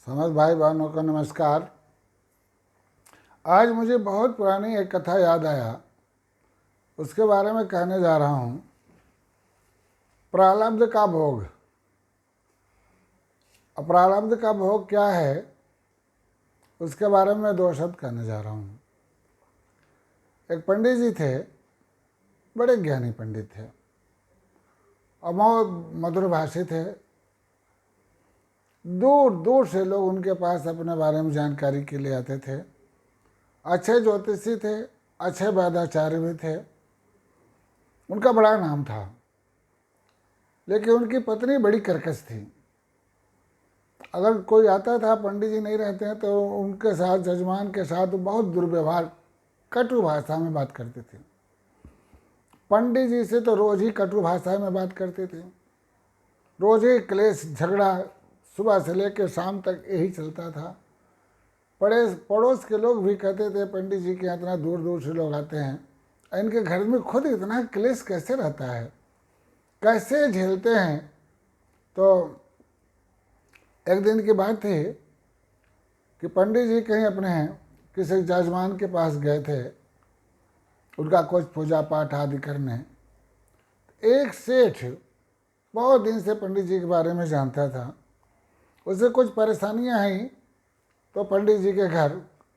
समझ भाई बहनों को नमस्कार। आज मुझे बहुत पुरानी एक कथा याद आया, उसके बारे में कहने जा रहा हूँ। प्रारब्ध का भोग। प्रारब्ध का भोग क्या है, उसके बारे में दो शब्द कहने जा रहा हूँ। एक पंडित जी थे, बड़े ज्ञानी पंडित थे और बहुत मधुरभाषी थे। दूर दूर से लोग उनके पास अपने बारे में जानकारी के लिए आते थे। अच्छे ज्योतिषी थे, अच्छे वेदाचार्य भी थे, उनका बड़ा नाम था। लेकिन उनकी पत्नी बड़ी कर्कश थी। अगर कोई आता था, पंडित जी नहीं रहते हैं, तो उनके साथ, जजमान के साथ बहुत दुर्व्यवहार, कटु भाषा में बात करती थी। पंडित जी से तो रोज ही कटु भाषा में बात करती थी। रोज ही क्लेश, झगड़ा, सुबह से लेकर शाम तक यही चलता था। पड़ोस के लोग भी कहते थे, पंडित जी के यहाँ इतना दूर दूर से लोग आते हैं, इनके घर में खुद इतना क्लेश कैसे रहता है, कैसे झेलते हैं। तो एक दिन की बात थी कि पंडित जी कहीं अपने किसी जजमान के पास गए थे, उनका कुछ पूजा पाठ आदि करने। एक सेठ बहुत दिन से पंडित जी के बारे में जानता था। उसे कुछ परेशानियां आई तो पंडित जी के घर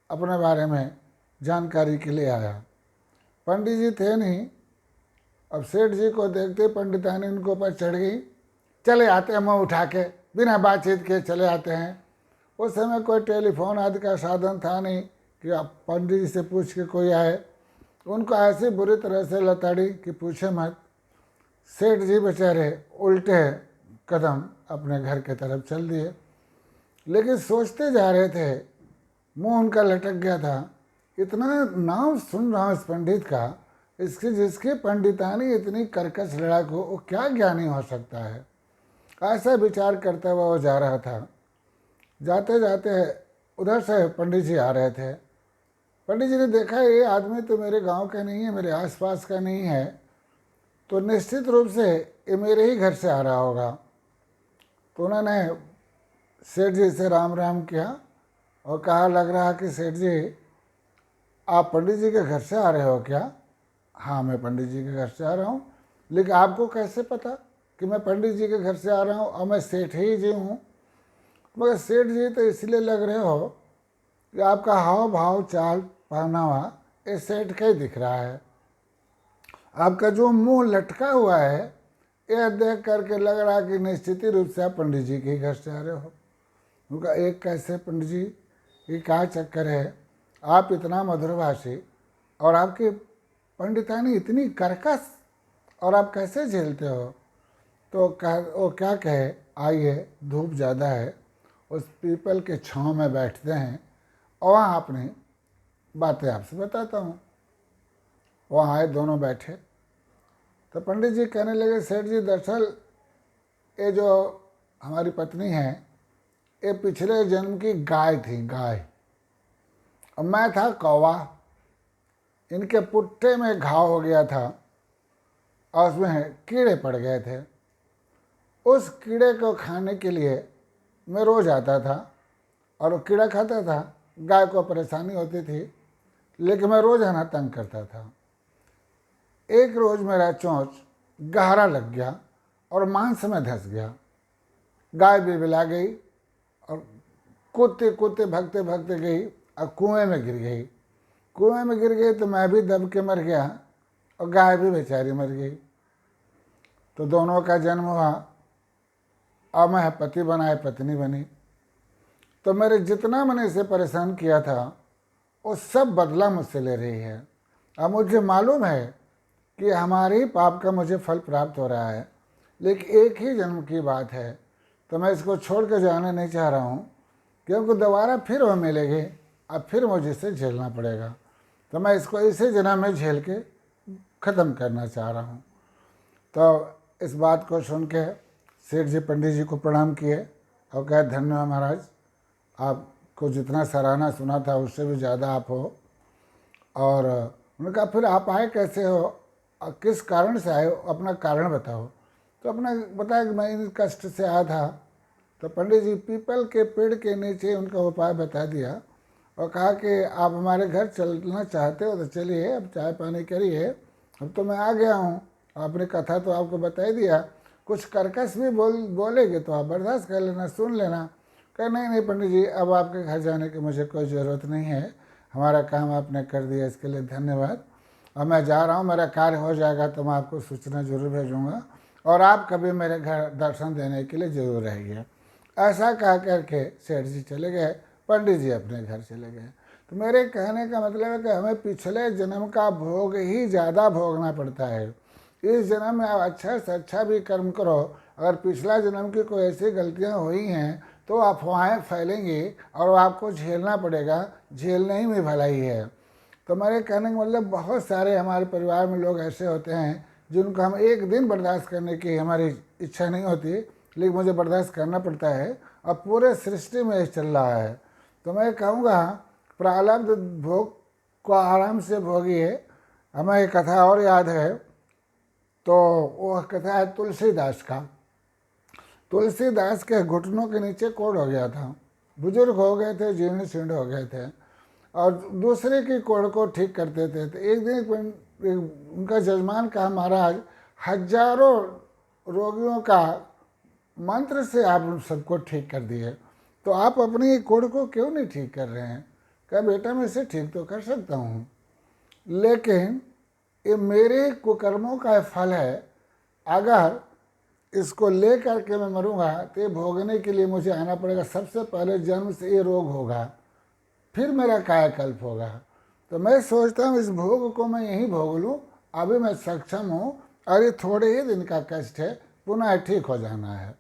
अपने बारे में जानकारी के लिए आया। पंडित जी थे नहीं। अब सेठ जी को देखते पंडितानी उनको पर चढ़ गई। चले आते हैं, मुँह उठा के बिना बातचीत के चले आते हैं। उस समय कोई टेलीफोन आदि का साधन था नहीं कि आप पंडित जी से पूछ के कोई आए। उनको ऐसी बुरी तरह से लताड़ी कि पूछे मत। सेठ जी बेचारे उल्टे कदम अपने घर के तरफ चल दिए। लेकिन सोचते जा रहे थे, मुंह उनका लटक गया था। इतना नाम सुन रहा हूँ इस पंडित का, जिसकी पंडितानी इतनी कर्कश लड़ाक हो, वो क्या ज्ञानी हो सकता है। ऐसा विचार करता हुआ वो जा रहा था। जाते जाते उधर से पंडित जी आ रहे थे। पंडित जी ने देखा, ये आदमी तो मेरे गांव का नहीं है, मेरे आसपास का नहीं है, तो निश्चित रूप से ये मेरे ही घर से आ रहा होगा। तो उन्होंने सेठ जी से राम राम किया और कहा, लग रहा कि सेठ जी आप पंडित जी के घर से आ रहे हो क्या? हाँ, मैं पंडित जी के घर से आ रहा हूँ। लेकिन आपको कैसे पता कि मैं पंडित जी के घर से आ रहा हूँ और मैं सेठ ही जी हूँ? मगर सेठ जी तो इसलिए लग रहे हो कि आपका हाव भाव, चाल, पहनावा ये सेठ का ही दिख रहा है। आपका जो मुंह लटका हुआ है, यह देख करके लग रहा कि निश्चित रूप से आप पंडित जी के घर से आ रहे हो। उनका एक कैसे पंडित जी, ये क्या चक्कर है, आप इतना मधुरभाषी और आपकी पंडितानी इतनी कर्कश, और आप कैसे झेलते हो? तो वो क्या कहे, आइए धूप ज़्यादा है, उस पीपल के छांव में बैठते हैं और वहाँ अपनी बातें आपसे बताता हूँ। वहाँ आए, दोनों बैठे तो पंडित जी कहने लगे, सेठ जी दरअसल ये जो हमारी पत्नी है, ये पिछले जन्म की गाय थी, गाय, और मैं था कौवा। इनके पुट्ठे में घाव हो गया था और उसमें कीड़े पड़ गए थे। उस कीड़े को खाने के लिए मैं रोज़ आता था और वो कीड़ा खाता था। गाय को परेशानी होती थी, लेकिन मैं रोज़ आना तंग करता था। एक रोज़ मेरा चोंच गहरा लग गया और मांस में धंस गया। गाय बिलबिला गई और कूदते कूदते भागते भागते गई और कुएं में गिर गई। कुएं में गिर गई तो मैं भी दब के मर गया और गाय भी बेचारी मर गई। तो दोनों का जन्म हुआ। अब मैं पति बनाए, पत्नी बनी। तो मेरे जितना मैंने इसे परेशान किया था, वो सब बदला मुझसे ले रही है। अब मुझे मालूम है कि हमारे पाप का मुझे फल प्राप्त हो रहा है, लेकिन एक ही जन्म की बात है, तो मैं इसको छोड़ कर जाना नहीं चाह रहा हूँ, क्योंकि दोबारा फिर वो मिलेगी, अब फिर मुझे इसे झेलना पड़ेगा। तो मैं इसको इसी जन्म में झेल के ख़त्म करना चाह रहा हूँ। तो इस बात को सुन के सेठ जी पंडित जी को प्रणाम किए और कहे, धन्यवाद महाराज, आपको जितना सराहना सुना था उससे भी ज़्यादा आप हो। और उन्होंने कहा, फिर आप आए कैसे हो और किस कारण से आए हो, अपना कारण बताओ। तो अपना बताया कि मैं इन कष्ट से आया था, तो पंडित जी पीपल के पेड़ के नीचे उनका उपाय बता दिया और कहा कि आप हमारे घर चलना चाहते हो तो चलिए, अब चाय पानी करिए, अब तो मैं आ गया हूँ, आपने कथा तो आपको बता ही दिया, कुछ कर्कश भी बोलेगे तो आप बर्दाश्त कर लेना, सुन लेना। कहा नहीं नहीं पंडित जी, अब आपके घर जाने की मुझे कोई ज़रूरत नहीं है, हमारा काम आपने कर दिया, इसके लिए धन्यवाद, और मैं जा रहा हूँ, मेरा कार्य हो जाएगा तो मैं आपको सूचना जरूर भेजूँगा, और आप कभी मेरे घर दर्शन देने के लिए जरूर रहिए। ऐसा कह करके सेठ जी चले गए, पंडित जी अपने घर चले गए। तो मेरे कहने का मतलब है कि हमें पिछले जन्म का भोग ही ज़्यादा भोगना पड़ता है। इस जन्म में आप अच्छा से अच्छा भी कर्म करो, अगर पिछला जन्म की कोई ऐसी गलतियां हुई हैं तो अफवाहें फैलेंगी और आपको झेलना पड़ेगा, झेलने ही में भलाई है। तो मेरे कहने का मतलब बहुत सारे हमारे परिवार में लोग ऐसे होते हैं जिनको हम एक दिन बर्दाश्त करने की हमारी इच्छा नहीं होती, लेकिन मुझे बर्दाश्त करना पड़ता है, और पूरे सृष्टि में चल रहा है। तो मैं कहूँगा प्रारब्ध भोग को आराम से भोगिए। हमें एक कथा और याद है, तो वह कथा है तुलसीदास का। तुलसीदास के घुटनों के नीचे कोढ़ हो गया था, बुजुर्ग हो गए थे, जीर्ण शीर्ण हो गए थे, और दूसरे की कोढ़ को ठीक करते थे। तो एक दिन उनका जजमान कहा, महाराज हजारों रोगियों का मंत्र से आप सबको ठीक कर दिए, तो आप अपनी कोढ़ को क्यों नहीं ठीक कर रहे हैं? कहा बेटा मैं इसे ठीक तो कर सकता हूँ, लेकिन ये मेरे कुकर्मों का फल है, अगर इसको ले करके मैं मरूंगा तो ये भोगने के लिए मुझे आना पड़ेगा, सबसे पहले जन्म से ये रोग होगा, फिर मेरा कायाकल्प होगा। तो मैं सोचता हूँ इस भोग को मैं यहीं भोग लूँ, अभी मैं सक्षम हूँ और ये थोड़े ही दिन का कष्ट है, पुनः ठीक हो जाना है।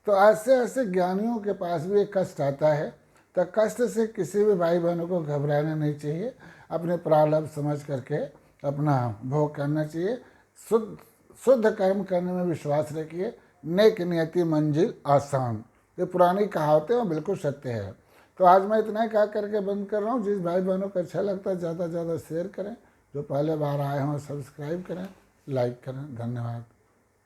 तो ऐसे ऐसे ज्ञानियों के पास भी एक कष्ट आता है, तो कष्ट से किसी भी भाई बहनों को घबराना नहीं चाहिए, अपने प्रारब्ध समझ करके अपना भोग करना चाहिए। शुद्ध कर्म करने में विश्वास रखिए, नेक नियति मंजिल आसान, ये पुरानी कहावतें वो बिल्कुल सत्य है। तो आज मैं इतना ही कह करके बंद कर रहा हूँ। जिस भाई बहनों को अच्छा लगता है ज़्यादा से ज़्यादा शेयर करें, जो पहले बार आए हों सब्सक्राइब करें, लाइक करें। धन्यवाद।